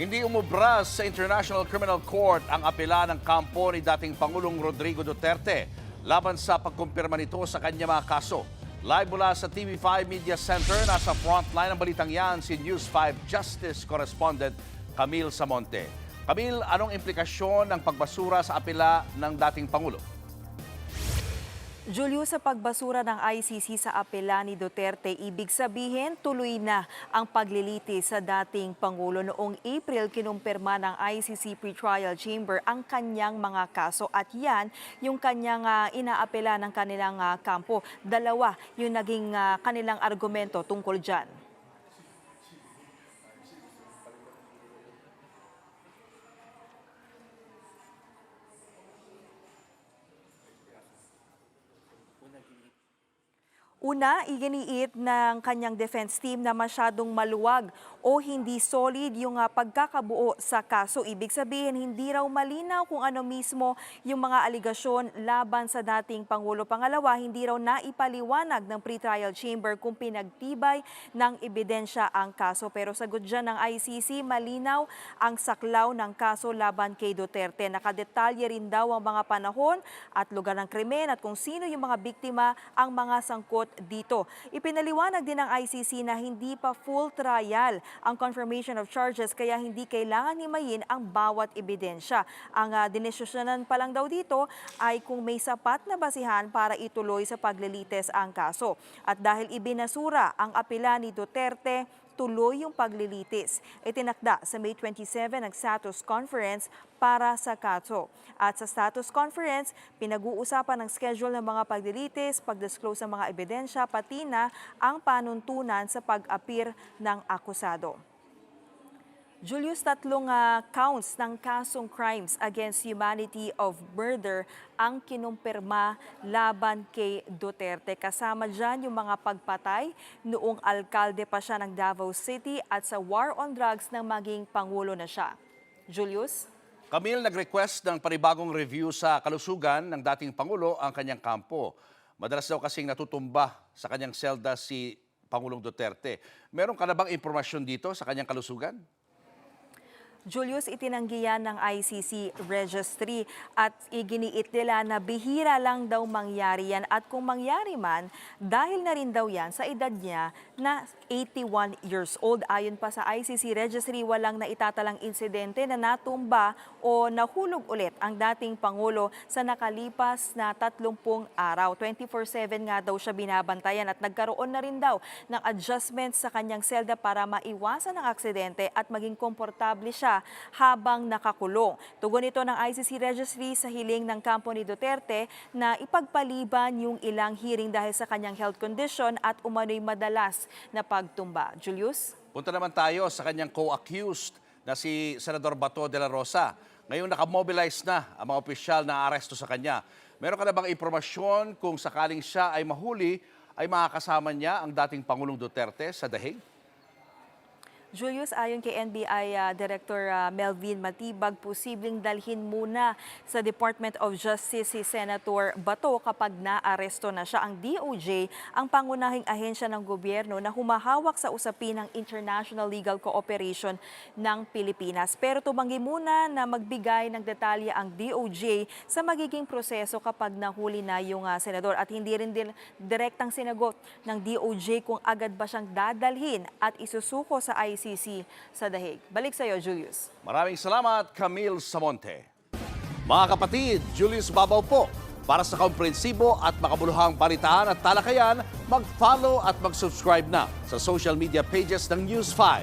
Hindi umubra sa International Criminal Court ang apela ng kampo ni dating Pangulong Rodrigo Duterte laban sa pagkumpirma nito sa kanya mga kaso. Live mula sa TV5 Media Center, nasa frontline ng balitang yan si News 5 Justice Correspondent Camille Samonte. Camille, anong implikasyon ng pagbasura sa apela ng dating Pangulo? Julio, sa pagbasura ng ICC sa apela ni Duterte, ibig sabihin tuloy na ang paglilitis sa dating Pangulo. Noong April, kinumpirma ng ICC Pretrial Chamber ang kanyang mga kaso at yan yung kanyang inaapela ng kanilang kampo. Dalawa yung naging kanilang argumento tungkol dyan. Una, iginiit ng kanyang defense team na masyadong maluwag o hindi solid yung pagkakabuo sa kaso. Ibig sabihin, hindi raw malinaw kung ano mismo yung mga aligasyon laban sa dating Pangulo. Pangalawa, hindi raw naipaliwanag ng pretrial chamber kung pinagtibay ng ebidensya ang kaso. Pero sagot dyan ng ICC, malinaw ang saklaw ng kaso laban kay Duterte. Nakadetalye rin daw ang mga panahon at lugar ng krimen at kung sino yung mga biktima ang mga sangkot dito. Ipinaliwanag din ng ICC na hindi pa full trial ang confirmation of charges kaya hindi kailangan himayin ang bawat ebidensya. Ang dinesisyonan pa lang daw dito ay kung may sapat na basihan para ituloy sa paglilitis ang kaso. At dahil ibinasura ang apela ni Duterte, tuloy yung paglilitis. Itinakda sa May 27 ang status conference para sa kaso. At sa status conference, pinag-uusapan ang schedule ng mga paglilitis, pag-disclose ng mga ebidensya, pati na ang panuntunan sa pag-appear ng akusado. Julius, tatlong counts ng kasong crimes against humanity of murder ang kinumpirma laban kay Duterte. Kasama dyan yung mga pagpatay noong alkalde pa siya ng Davao City at sa war on drugs nang maging Pangulo na siya. Julius? Camille, nag-request ng panibagong review sa kalusugan ng dating Pangulo ang kanyang kampo. Madalas daw kasing natutumba sa kanyang selda si Pangulong Duterte. Meron ka na bang impormasyon dito sa kanyang kalusugan? Julius, itinanggi yan ng ICC Registry at iginiit nila na bihira lang daw mangyari yan at kung mangyari man, dahil na rin daw yan sa edad niya na 81 years old. Ayon pa sa ICC Registry, walang naitatalang insidente na natumba o nahulog ulit ang dating Pangulo sa nakalipas na 30 araw. 24/7 nga daw siya binabantayan at nagkaroon na rin daw ng adjustments sa kanyang selda para maiwasan ang aksidente at maging komportable siya habang nakakulong. Tugon ito ng ICC Registry sa hiling ng kampo ni Duterte na ipagpaliban yung ilang hearing dahil sa kanyang health condition at umano'y madalas na pagtumba. Julius? Punta naman tayo sa kanyang co-accused na si Senador Bato de la Rosa. Ngayon nakamobilize na ang mga opisyal na aresto sa kanya. Meron ka na bang impormasyon kung sakaling siya ay mahuli ay makakasama niya ang dating Pangulong Duterte sa dahig? Julius, ayon kay NBI Director Melvin Matibag, posibleng dalhin muna sa Department of Justice si Senator Bato kapag naaresto na siya. Ang DOJ, ang pangunahing ahensya ng gobyerno na humahawak sa usapin ng international legal cooperation ng Pilipinas. Pero tumanggi muna na magbigay ng detalye ang DOJ sa magiging proseso kapag nahuli na yung senador at hindi rin direktang sinagot ng DOJ kung agad ba siyang dadalhin at isusuko sa ICC sa dahig. Balik sa iyo, Julius. Maraming salamat, Camille Samonte. Mga kapatid, Julius Babaw po. Para sa komprehensibo at makabuluhang balitaan at talakayan, mag-follow at mag-subscribe na sa social media pages ng News 5.